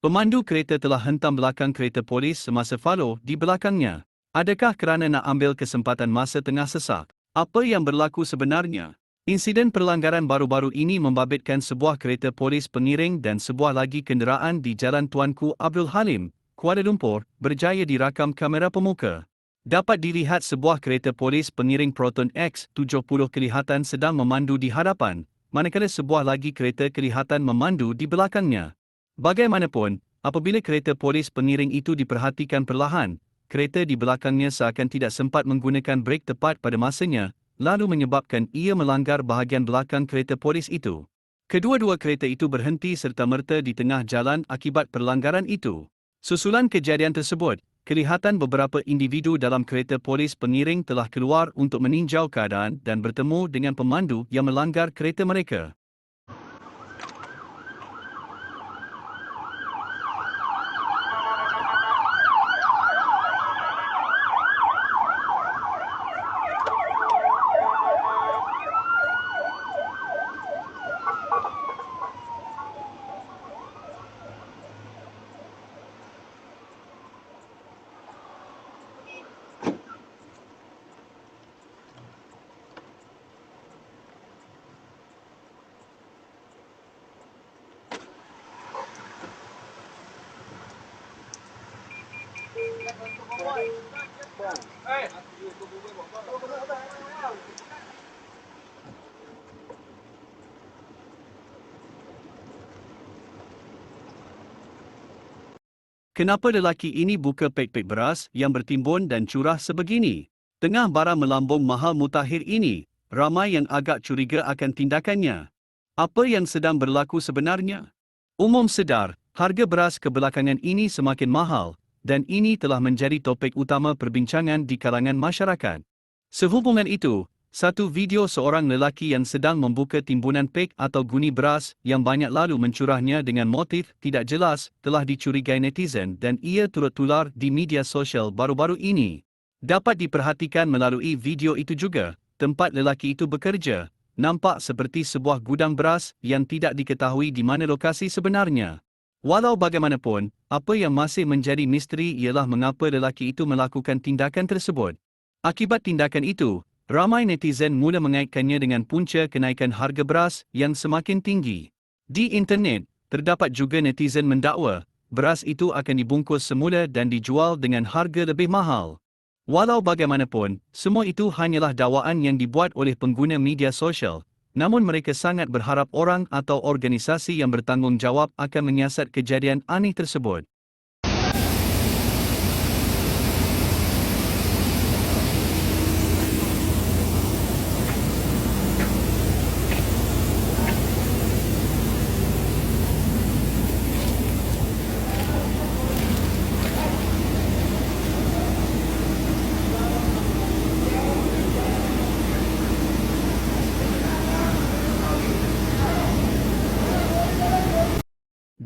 Pemandu kereta telah hentam belakang kereta polis semasa follow di belakangnya. Adakah kerana nak ambil kesempatan masa tengah sesak? Apa yang berlaku sebenarnya? Insiden perlanggaran baru-baru ini membabitkan sebuah kereta polis pengiring dan sebuah lagi kenderaan di Jalan Tuanku Abdul Halim, Kuala Lumpur, berjaya dirakam kamera pemuka. Dapat dilihat sebuah kereta polis pengiring Proton X70 kelihatan sedang memandu di hadapan, manakala sebuah lagi kereta kelihatan memandu di belakangnya. Bagaimanapun, apabila kereta polis pengiring itu diperhatikan perlahan, kereta di belakangnya seakan tidak sempat menggunakan brek tepat pada masanya, lalu menyebabkan ia melanggar bahagian belakang kereta polis itu. Kedua-dua kereta itu berhenti serta-merta di tengah jalan akibat perlanggaran itu. Susulan kejadian tersebut, kelihatan beberapa individu dalam kereta polis pengiring telah keluar untuk meninjau keadaan dan bertemu dengan pemandu yang melanggar kereta mereka. Kenapa lelaki ini buka pek-pek beras yang bertimbun dan curah sebegini? Tengah barang melambung mahal mutakhir ini, ramai yang agak curiga akan tindakannya. Apa yang sedang berlaku sebenarnya? Umum sedar, harga beras kebelakangan ini semakin mahal, dan ini telah menjadi topik utama perbincangan di kalangan masyarakat. Sehubungan itu, satu video seorang lelaki yang sedang membuka timbunan pek atau guni beras yang banyak lalu mencurahnya dengan motif tidak jelas telah dicurigai netizen dan ia turut tular di media sosial baru-baru ini. Dapat diperhatikan melalui video itu juga, tempat lelaki itu bekerja, nampak seperti sebuah gudang beras yang tidak diketahui di mana lokasi sebenarnya. Walau bagaimanapun, apa yang masih menjadi misteri ialah mengapa lelaki itu melakukan tindakan tersebut. Akibat tindakan itu, ramai netizen mula mengaitkannya dengan punca kenaikan harga beras yang semakin tinggi. Di internet, terdapat juga netizen mendakwa, beras itu akan dibungkus semula dan dijual dengan harga lebih mahal. Walau bagaimanapun, semua itu hanyalah dakwaan yang dibuat oleh pengguna media sosial, namun mereka sangat berharap orang atau organisasi yang bertanggungjawab akan menyiasat kejadian aneh tersebut.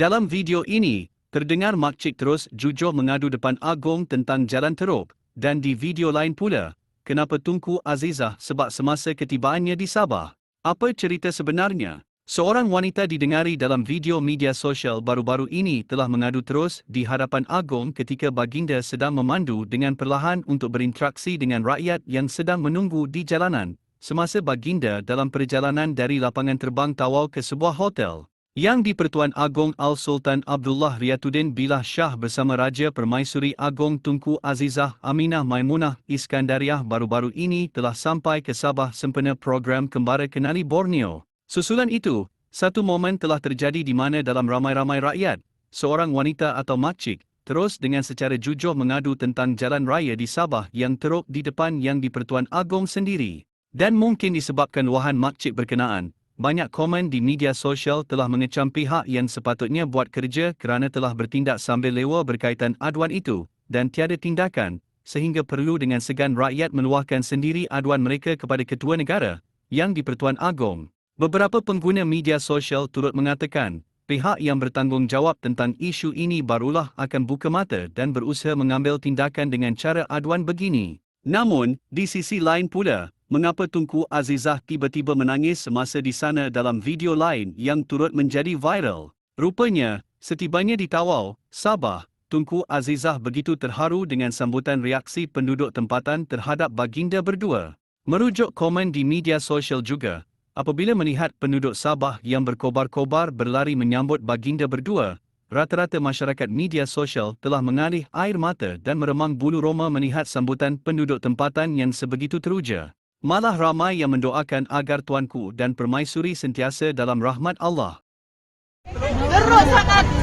Dalam video ini, terdengar makcik terus jujur mengadu depan Agong tentang jalan teruk, dan di video lain pula, kenapa Tunku Azizah sebab semasa ketibaannya di Sabah. Apa cerita sebenarnya? Seorang wanita didengari dalam video media sosial baru-baru ini telah mengadu terus di hadapan Agong ketika baginda sedang memandu dengan perlahan untuk berinteraksi dengan rakyat yang sedang menunggu di jalanan, semasa baginda dalam perjalanan dari lapangan terbang Tawau ke sebuah hotel yang di-Pertuan Agong Al-Sultan Abdullah Riyatuddin Billah Shah bersama Raja Permaisuri Agong Tunku Azizah Aminah Maimunah Iskandariah baru-baru ini telah sampai ke Sabah sempena program Kembara Kenali Borneo. Susulan itu, satu momen telah terjadi di mana dalam ramai-ramai rakyat, seorang wanita atau makcik, terus dengan secara jujur mengadu tentang jalan raya di Sabah yang teruk di depan yang di-Pertuan Agong sendiri. Dan mungkin disebabkan wahan makcik berkenaan, banyak komen di media sosial telah mengecam pihak yang sepatutnya buat kerja kerana telah bertindak sambil lewa berkaitan aduan itu, dan tiada tindakan, sehingga perlu dengan segan rakyat meluahkan sendiri aduan mereka kepada Ketua Negara, yang di-Pertuan Agong. Beberapa pengguna media sosial turut mengatakan, pihak yang bertanggungjawab tentang isu ini barulah akan buka mata dan berusaha mengambil tindakan dengan cara aduan begini. Namun, di sisi lain pula, mengapa Tunku Azizah tiba-tiba menangis semasa di sana dalam video lain yang turut menjadi viral? Rupanya, Setibanya di Tawau, Sabah, Tunku Azizah begitu terharu dengan sambutan reaksi penduduk tempatan terhadap baginda berdua. Merujuk komen di media sosial juga, apabila melihat penduduk Sabah yang berkobar-kobar berlari menyambut baginda berdua, rata-rata masyarakat media sosial telah mengalih air mata dan meremang bulu roma melihat sambutan penduduk tempatan yang sebegitu teruja. Malah ramai yang mendoakan agar Tuanku dan Permaisuri sentiasa dalam rahmat Allah.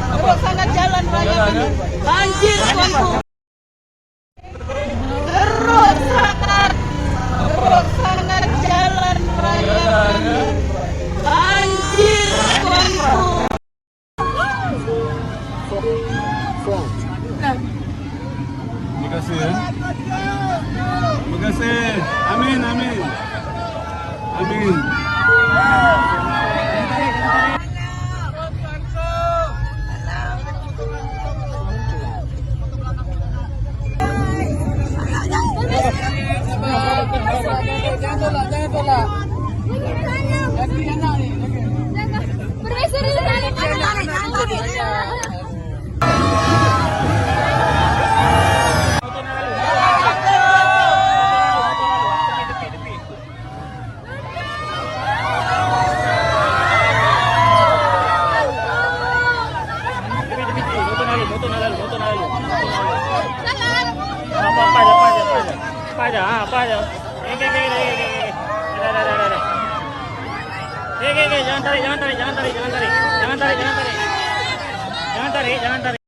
Terus sangat jalan raya ini. Banjir Tuanku. Terus sangat jalan raya ini. Banjir Tuanku. Terima kasih ya. Terima kasih. Amin, amin. Amin. Jangan tolak. Lagi anak ni. Permaisuri apa aja. Jangan tarik.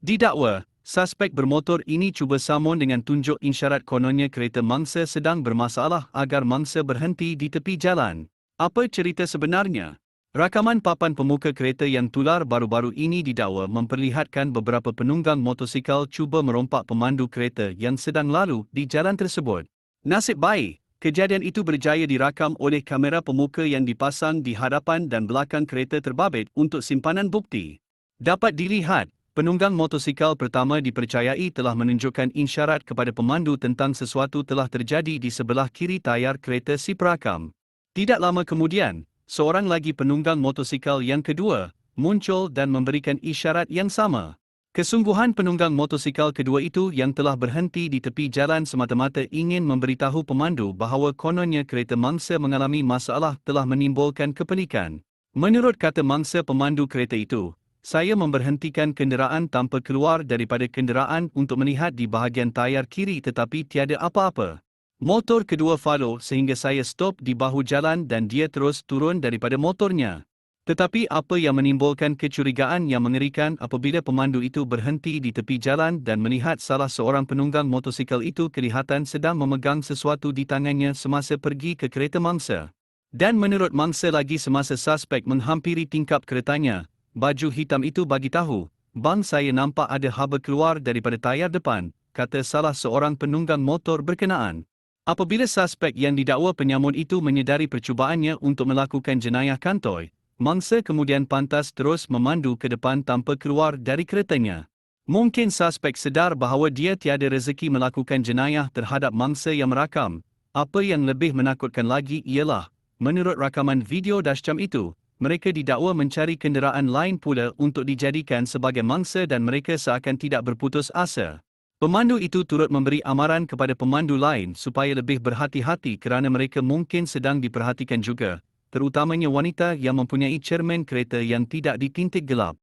Didakwa, suspek bermotor ini cuba samun dengan tunjuk isyarat kononnya kereta mangsa sedang bermasalah agar mangsa berhenti di tepi jalan. Apa cerita sebenarnya? Rakaman papan pemuka kereta yang tular baru-baru ini didakwa memperlihatkan beberapa penunggang motosikal cuba merompak pemandu kereta yang sedang lalu di jalan tersebut. Nasib baik, kejadian itu berjaya dirakam oleh kamera pemuka yang dipasang di hadapan dan belakang kereta terbabit untuk simpanan bukti. Dapat dilihat, penunggang motosikal pertama dipercayai telah menunjukkan isyarat kepada pemandu tentang sesuatu telah terjadi di sebelah kiri tayar kereta si perakam. Tidak lama kemudian, seorang lagi penunggang motosikal yang kedua muncul dan memberikan isyarat yang sama. Kesungguhan penunggang motosikal kedua itu yang telah berhenti di tepi jalan semata-mata ingin memberitahu pemandu bahawa kononnya kereta mangsa mengalami masalah telah menimbulkan kepanikan. Menurut kata mangsa pemandu kereta itu, saya memberhentikan kenderaan tanpa keluar daripada kenderaan untuk melihat di bahagian tayar kiri tetapi tiada apa-apa. Motor kedua follow sehingga saya stop di bahu jalan dan dia terus turun daripada motornya. Tetapi apa yang menimbulkan kecurigaan yang mengerikan apabila pemandu itu berhenti di tepi jalan dan melihat salah seorang penunggang motosikal itu kelihatan sedang memegang sesuatu di tangannya semasa pergi ke kereta mangsa. Dan menurut mangsa lagi semasa suspek menghampiri tingkap keretanya, baju hitam itu bagi tahu, "Bang, saya nampak ada haba keluar daripada tayar depan," kata salah seorang penunggang motor berkenaan. Apabila suspek yang didakwa penyamun itu menyedari percubaannya untuk melakukan jenayah kantoi, mangsa kemudian pantas terus memandu ke depan tanpa keluar dari keretanya. Mungkin suspek sedar bahawa dia tiada rezeki melakukan jenayah terhadap mangsa yang merakam. Apa yang lebih menakutkan lagi ialah, menurut rakaman video dashcam itu, mereka didakwa mencari kenderaan lain pula untuk dijadikan sebagai mangsa dan mereka seakan tidak berputus asa. Pemandu itu turut memberi amaran kepada pemandu lain supaya lebih berhati-hati kerana mereka mungkin sedang diperhatikan juga, terutamanya wanita yang mempunyai cermin kereta yang tidak ditintik gelap.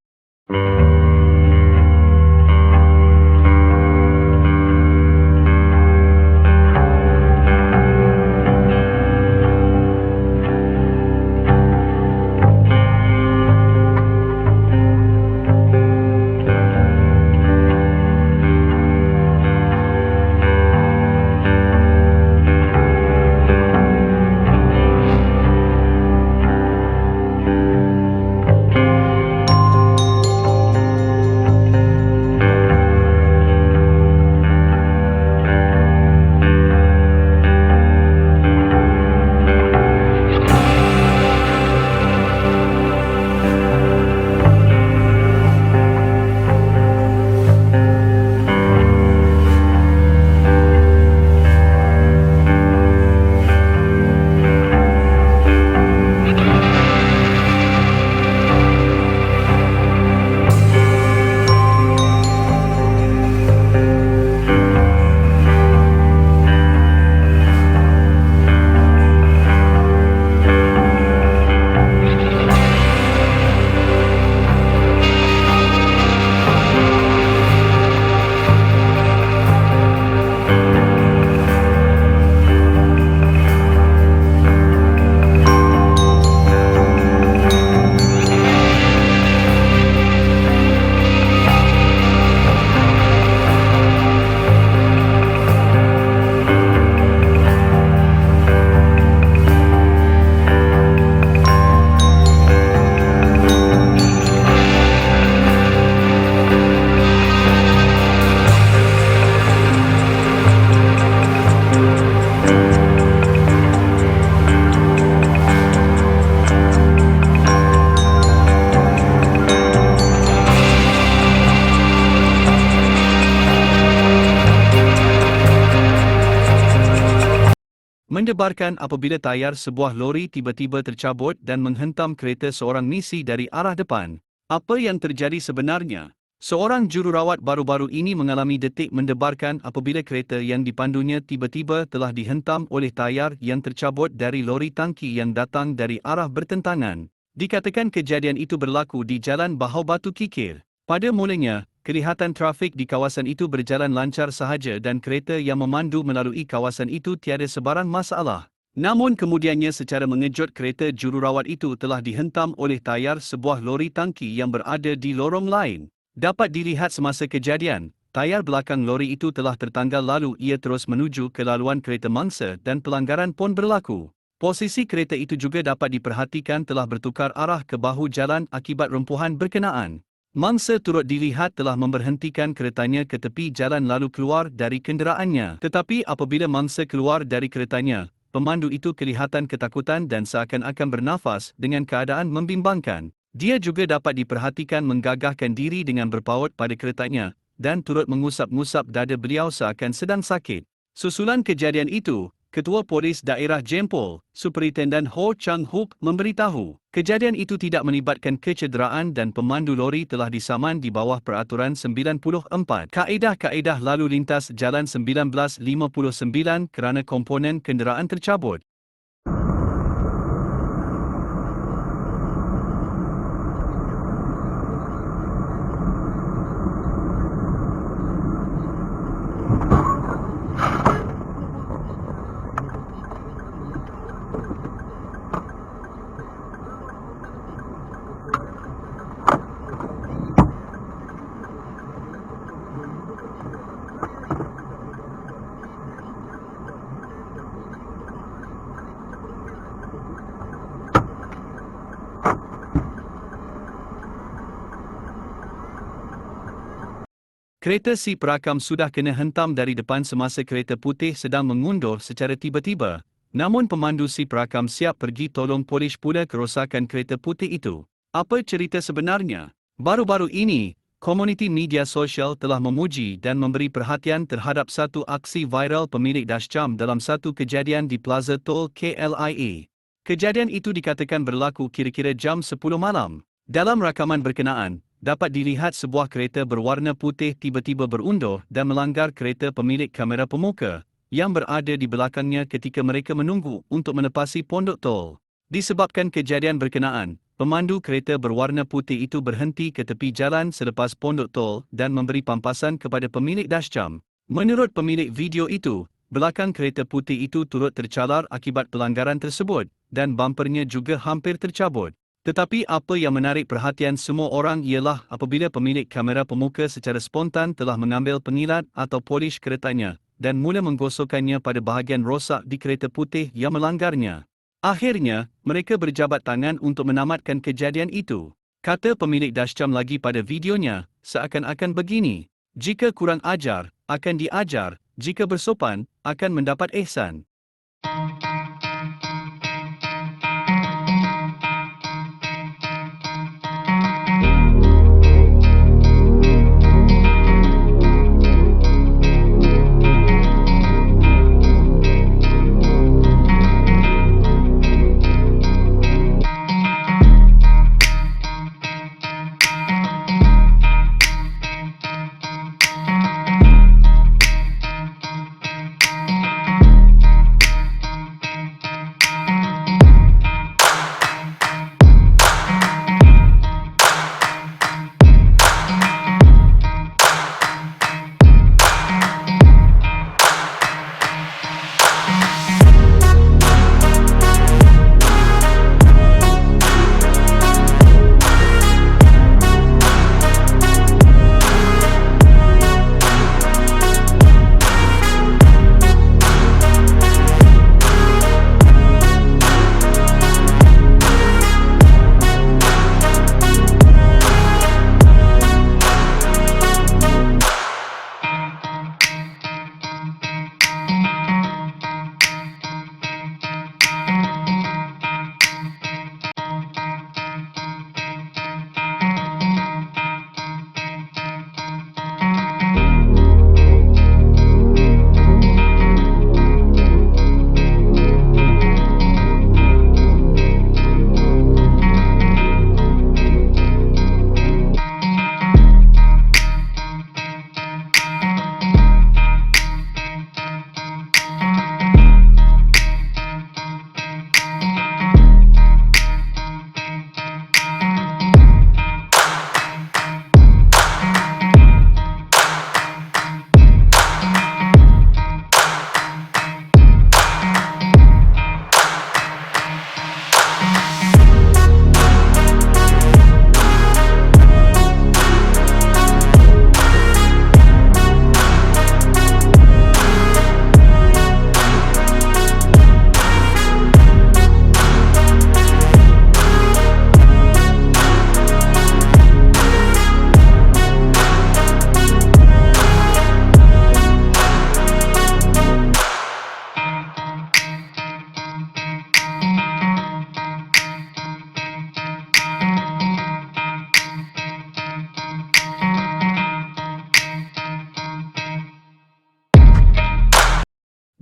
mendebarkan apabila tayar sebuah lori tiba-tiba tercabut dan menghentam kereta seorang misi dari arah depan. Apa yang terjadi sebenarnya? Seorang jururawat baru-baru ini mengalami detik mendebarkan apabila kereta yang dipandunya tiba-tiba telah dihentam oleh tayar yang tercabut dari lori tangki yang datang dari arah bertentangan. Dikatakan kejadian itu berlaku di Jalan Bahau Batu Kikir. Pada mulanya, kelihatan trafik di kawasan itu berjalan lancar sahaja dan kereta yang memandu melalui kawasan itu tiada sebarang masalah. Namun kemudiannya secara mengejut kereta jururawat itu telah dihentam oleh tayar sebuah lori tangki yang berada di lorong lain. Dapat dilihat semasa kejadian, tayar belakang lori itu telah tertanggal lalu ia terus menuju ke laluan kereta mangsa dan pelanggaran pun berlaku. Posisi kereta itu juga dapat diperhatikan telah bertukar arah ke bahu jalan akibat rempuhan berkenaan. Mangsa turut dilihat telah memberhentikan keretanya ke tepi jalan lalu keluar dari kenderaannya. Tetapi apabila mangsa keluar dari keretanya, pemandu itu kelihatan ketakutan dan seakan-akan bernafas dengan keadaan membimbangkan. Dia juga dapat diperhatikan menggagahkan diri dengan berpaut pada keretanya dan turut mengusap-ngusap dada beliau seakan sedang sakit. Susulan kejadian itu, Ketua Polis Daerah Jempol, Superintendent Ho Chang Hook memberitahu, kejadian itu tidak melibatkan kecederaan dan pemandu lori telah disaman di bawah Peraturan 94 Kaedah-Kaedah Lalu Lintas Jalan 1959 kerana komponen kenderaan tercabut. Kereta si perakam sudah kena hentam dari depan semasa kereta putih sedang mengundur secara tiba-tiba. Namun pemandu si perakam siap pergi tolong polis pula kerosakan kereta putih itu. Apa cerita sebenarnya? Baru-baru ini, komuniti media sosial telah memuji dan memberi perhatian terhadap satu aksi viral pemilik dashcam dalam satu kejadian di Plaza Tol KLIA. Kejadian itu dikatakan berlaku kira-kira jam 10 malam. Dalam rakaman berkenaan, dapat dilihat sebuah kereta berwarna putih tiba-tiba berundur dan melanggar kereta pemilik kamera pemuka yang berada di belakangnya ketika mereka menunggu untuk menepasi pondok tol. Disebabkan kejadian berkenaan, pemandu kereta berwarna putih itu berhenti ke tepi jalan selepas pondok tol dan memberi pampasan kepada pemilik dashcam. Menurut pemilik video itu, belakang kereta putih itu turut tercalar akibat pelanggaran tersebut dan bumpernya juga hampir tercabut. Tetapi apa yang menarik perhatian semua orang ialah apabila pemilik kamera pemuka secara spontan telah mengambil pengilat atau polish keretanya dan mula menggosokkannya pada bahagian rosak di kereta putih yang melanggarnya. Akhirnya, mereka berjabat tangan untuk menamatkan kejadian itu. Kata pemilik dashcam lagi pada videonya, seakan-akan begini, jika kurang ajar, akan diajar, jika bersopan, akan mendapat ihsan.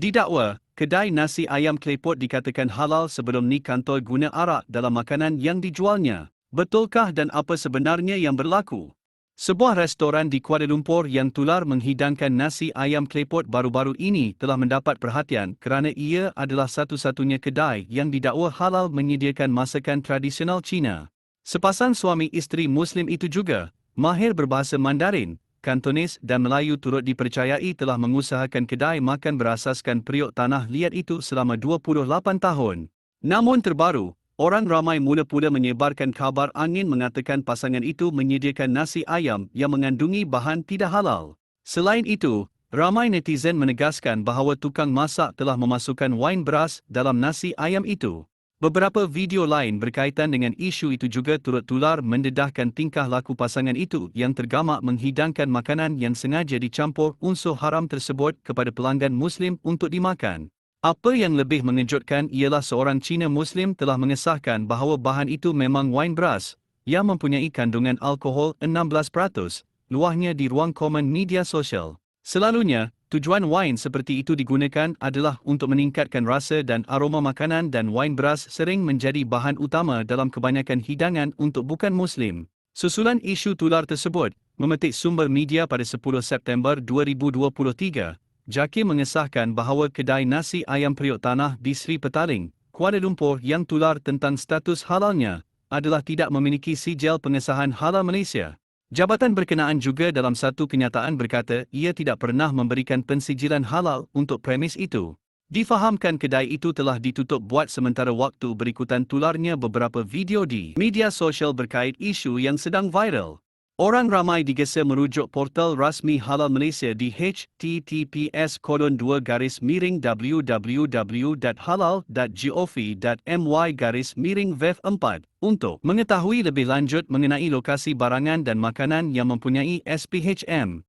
Didakwa, kedai nasi ayam klepot dikatakan halal sebelum ni kantoi guna arak dalam makanan yang dijualnya. Betulkah dan apa sebenarnya yang berlaku? Sebuah restoran di Kuala Lumpur yang tular menghidangkan nasi ayam klepot baru-baru ini telah mendapat perhatian kerana ia adalah satu-satunya kedai yang didakwa halal menyediakan masakan tradisional Cina. Sepasang suami isteri Muslim itu juga, mahir berbahasa Mandarin, Kantonis dan Melayu turut dipercayai telah mengusahakan kedai makan berasaskan periuk tanah liat itu selama 28 tahun. Namun terbaru, orang ramai mula-mula menyebarkan kabar angin mengatakan pasangan itu menyediakan nasi ayam yang mengandungi bahan tidak halal. Selain itu, ramai netizen menegaskan bahawa tukang masak telah memasukkan wain beras dalam nasi ayam itu. Beberapa video lain berkaitan dengan isu itu juga turut tular mendedahkan tingkah laku pasangan itu yang tergamak menghidangkan makanan yang sengaja dicampur unsur haram tersebut kepada pelanggan Muslim untuk dimakan. Apa yang lebih mengejutkan ialah seorang Cina Muslim telah mengesahkan bahawa bahan itu memang wain beras, yang mempunyai kandungan alkohol 16%, luahnya di ruang komen media sosial. Selalunya, tujuan wain seperti itu digunakan adalah untuk meningkatkan rasa dan aroma makanan dan wain beras sering menjadi bahan utama dalam kebanyakan hidangan untuk bukan Muslim. Susulan isu tular tersebut, memetik sumber media pada 10 September 2023, JAKI mengesahkan bahawa kedai nasi ayam periuk tanah di Sri Petaling, Kuala Lumpur yang tular tentang status halalnya, adalah tidak memiliki sijil pengesahan halal Malaysia. Jabatan berkenaan juga dalam satu kenyataan berkata ia tidak pernah memberikan pensijilan halal untuk premis itu. Difahamkan kedai itu telah ditutup buat sementara waktu berikutan tularnya beberapa video di media sosial berkait isu yang sedang viral. Orang ramai digesa merujuk portal rasmi Halal Malaysia di https://www.halal.gov.my/vev4 untuk mengetahui lebih lanjut mengenai lokasi barangan dan makanan yang mempunyai SPHM.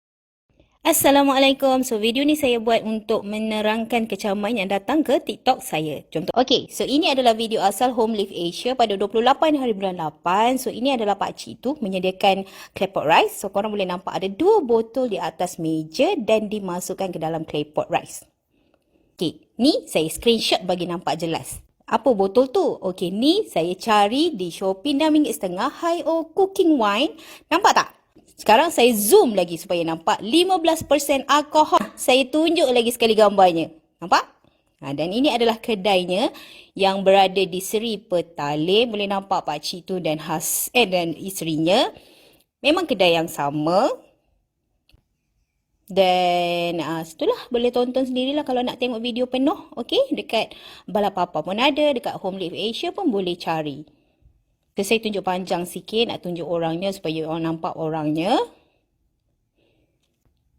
Assalamualaikum. So video ni saya buat untuk menerangkan kecaman yang datang ke TikTok saya. Contoh. Okey, so ini adalah video asal Home Live Asia pada 28 hari bulan 8. So ini adalah pakcik tu menyediakan claypot rice. So korang boleh nampak ada 2 botol di atas meja dan dimasukkan ke dalam claypot rice. Okey, ni saya screenshot bagi nampak jelas. Apa botol tu? Okey, ni saya cari di Shopee RM6.5 Hi-O Cooking Wine. Nampak tak? Sekarang saya zoom lagi supaya nampak 15% alkohol. Saya tunjuk lagi sekali gambarnya. Nampak? Dan ini adalah kedainya yang berada di Sri Petaling. Boleh nampak pakcik tu dan dan isterinya. Memang kedai yang sama. Dan itulah, boleh tonton sendirilah kalau nak tengok video penuh. Okey, dekat Balapapa pun ada, dekat Home Live Asia pun boleh cari. So, saya tunjuk panjang sikit nak tunjuk orangnya supaya orang nampak orangnya.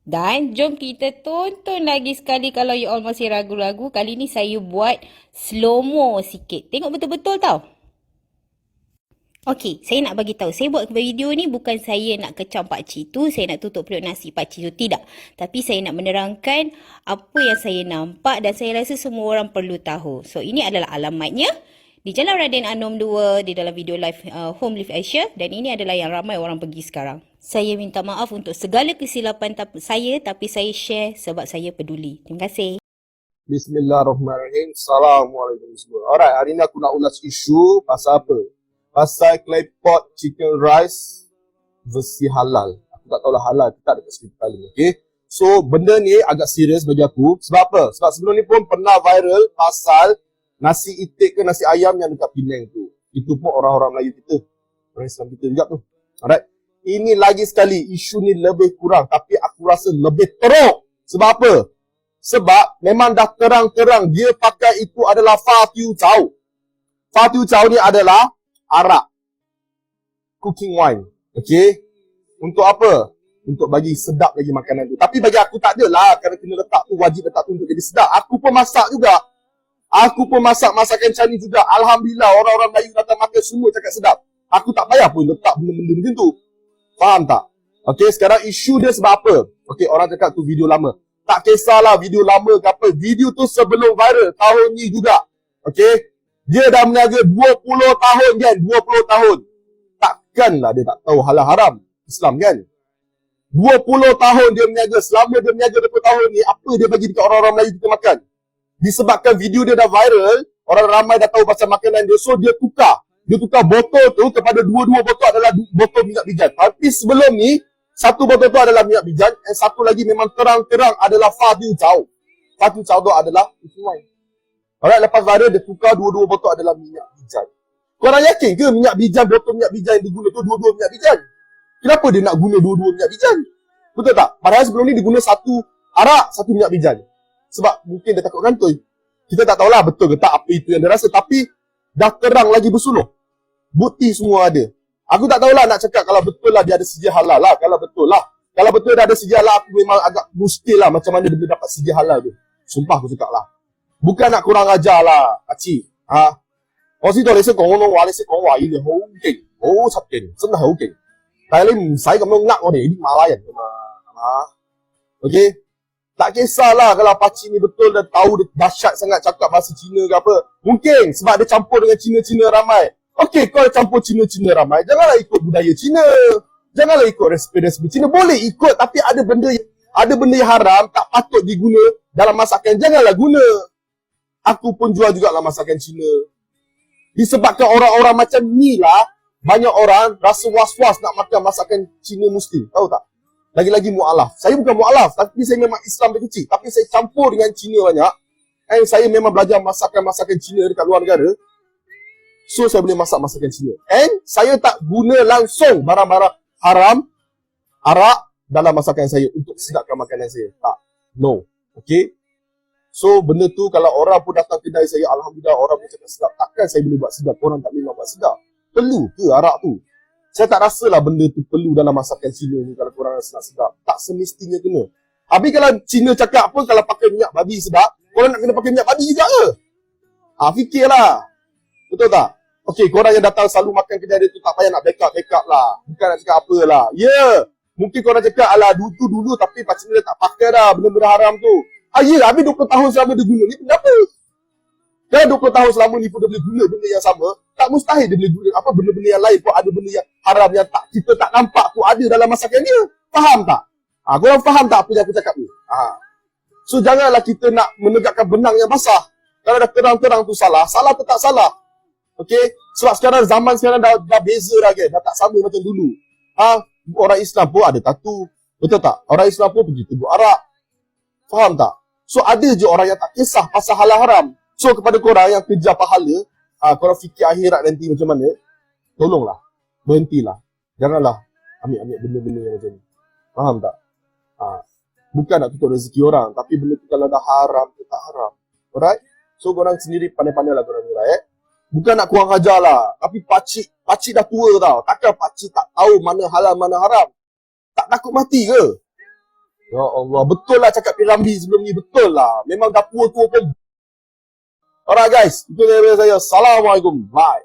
Dan jom kita tonton lagi sekali kalau you all masih ragu-ragu. Kali ni saya buat slow-mo sikit. Tengok betul-betul tau. Okey, saya nak bagi tahu. Saya buat video ni bukan saya nak kecam pakcik tu, saya nak tutup periuk nasi pakcik tu, tidak. Tapi saya nak menerangkan apa yang saya nampak dan saya rasa semua orang perlu tahu. So, ini adalah alamatnya. Di Jalan Raden Anom 2 di dalam video live Home Live Asia, dan ini adalah yang ramai orang pergi sekarang. Saya minta maaf untuk segala kesilapan saya, tapi saya share sebab saya peduli. Terima kasih. Bismillahirrahmanirrahim. Assalamualaikum semua. Alright, hari ni aku nak ulas isu pasal apa? Pasal claypot chicken rice versi halal. Aku tak tahulah halal ke tak dekat Sri Petaling. Okay? So, benda ni agak serius bagi aku. Sebab apa? Sebab sebelum ni pun pernah viral pasal nasi itik ke nasi ayam yang dekat Penang tu. Itu pun orang-orang Melayu kita. Orang Islam kita juga tu. Alright. Ini lagi sekali, isu ni lebih kurang. Tapi aku rasa lebih teruk. Sebab apa? Sebab memang dah terang-terang dia pakai itu adalah Fa Tiu Cao. Fa Tiu Cao ni adalah arak. Cooking wine. Okay. Untuk apa? Untuk bagi sedap lagi makanan tu. Tapi bagi aku tak adalah. Kerana kena letak tu, wajib letak tu untuk jadi sedap. Aku pun masak juga. Aku pun masak masakan Chinese juga. Alhamdulillah, orang-orang Melayu datang makan semua cakap sedap. Aku tak payah pun letak benda-benda macam tu. Faham tak? Okey, sekarang isu dia sebab apa? Okey, orang cakap tu video lama. Tak kisahlah video lama ke apa. Video tu sebelum viral tahun ni juga. Okey? Dia dah meniaga 20 tahun kan? 20 tahun. Takkanlah dia tak tahu halal haram Islam kan? 20 tahun dia meniaga. Selama dia meniaga 20 tahun ni, apa dia bagi dekat orang-orang Melayu kita makan? Disebabkan video dia dah viral, orang ramai dah tahu pasal makanan dia, so dia tukar. Dia tukar botol tu kepada dua-dua botol adalah botol minyak bijan. Tapi sebelum ni, satu botol tu adalah minyak bijan, dan satu lagi memang terang-terang adalah Fadil Chow. Fadil Chow tu adalah wine. Alright, lepas viral dia tukar dua-dua botol adalah minyak bijan. Korang yakin ke minyak bijan, botol minyak bijan yang diguna tu dua-dua minyak bijan? Kenapa dia nak guna dua-dua minyak bijan? Betul tak? Padahal sebelum ni dia guna satu arak, satu minyak bijan. Sebab mungkin dia takut kantoi. Kita tak tahulah betul ke tak apa itu yang dia rasa. Tapi dah terang lagi bersuluh. Bukti semua ada. Aku tak tahulah nak cakap kalau betul lah dia ada sijil halal lah. Kalau betul lah. Kalau betul dia ada sijil halal, aku memang agak muskil lah macam mana dia dapat sijil halal tu. Sumpah aku cakap lah. Bukan nak kurang ajar lah, pakcik. Ha? 我知道你識講廣東話，你識講華語，你好勁，好柒勁，真係好勁。但係你唔使咁樣呃我哋啲馬拉人㗎嘛，係嘛 ？Okay? Tak kisahlah kalau pakcik ni betul dah tahu dia dahsyat sangat cakap bahasa Cina ke apa. Mungkin sebab dia campur dengan Cina-Cina ramai. Okay, kau campur Cina-Cina ramai, janganlah ikut budaya Cina. Janganlah ikut resipi-resipi Cina. Boleh ikut, tapi ada benda yang haram, tak patut diguna dalam masakan. Janganlah guna. Aku pun jual juga lah masakan Cina. Disebabkan orang-orang macam ni lah, banyak orang rasa was-was nak makan masakan Cina Muslim. Tahu tak? Lagi-lagi mu'alaf. Saya bukan mu'alaf, tapi saya memang Islam dari kecil. Tapi saya campur dengan Cina banyak. And saya memang belajar masakan-masakan Cina dekat luar negara. So, saya boleh masak masakan Cina. And saya tak guna langsung barang-barang haram, arak dalam masakan saya untuk sedapkan makanan saya. Tak. No. Okay? So, benda tu kalau orang pun datang kedai saya, Alhamdulillah orang pun cakap sedap. Takkan saya boleh buat sedap, orang tak boleh buat sedap. Perlu ke arak tu? Saya tak rasalah benda tu perlu dalam masakan Cina ni kalau korang rasa nak sedap. Tak semestinya kena. Habis kalau Cina cakap apa, kalau pakai minyak babi sedap, korang nak kena pakai minyak babi juga ke? Fikirlah. Betul tak? Okay, korang yang datang selalu makan kedai dia tu tak payah nak backup lah. Bukan nak cakap apa lah. Ya, mungkin korang cakap, alah dulu tapi pakcik ni dah tak pakai dah benda-benda haram tu. Ya, habis 20 tahun selama dia guna ni, kenapa? Kalau 20 tahun selama ni pun dia boleh guna benda yang sama, tak mustahil dia boleh guna apa benda-benda yang lain pun ada benda yang haram yang tak kita tak nampak pun ada dalam masakan dia. Faham tak? Korang faham tak apa yang aku cakap ni? So, janganlah kita nak menegakkan benang yang basah. Kalau dah terang-terang tu salah, salah tetap salah. Okay? Sebab zaman sekarang dah beza dah kan? Dah tak sama macam dulu. Orang Islam pun ada tatu. Betul tak? Orang Islam pun pergi tegur arak. Faham tak? So, ada je orang yang tak kisah pasal halal haram. So, kepada korang yang kejar pahala, korang fikir akhirat nanti macam mana, tolonglah. Berhentilah. Janganlah ambil benda-benda yang macam ni. Faham tak? Bukan nak tutup rezeki orang, tapi benda tu kalau dah haram, tu tak haram. Alright? So, korang sendiri pandai-pandai lah korang ni, Bukan nak kurang ajar lah. Tapi pakcik dah tua tau. Takkan pakcik tak tahu mana halal, mana haram. Tak takut mati ke? Ya Allah, betul lah cakap Piramli sebelum ni, betul lah. Memang dah tua-tua pun. Alright guys, itu dari saya. Assalamualaikum. Bye.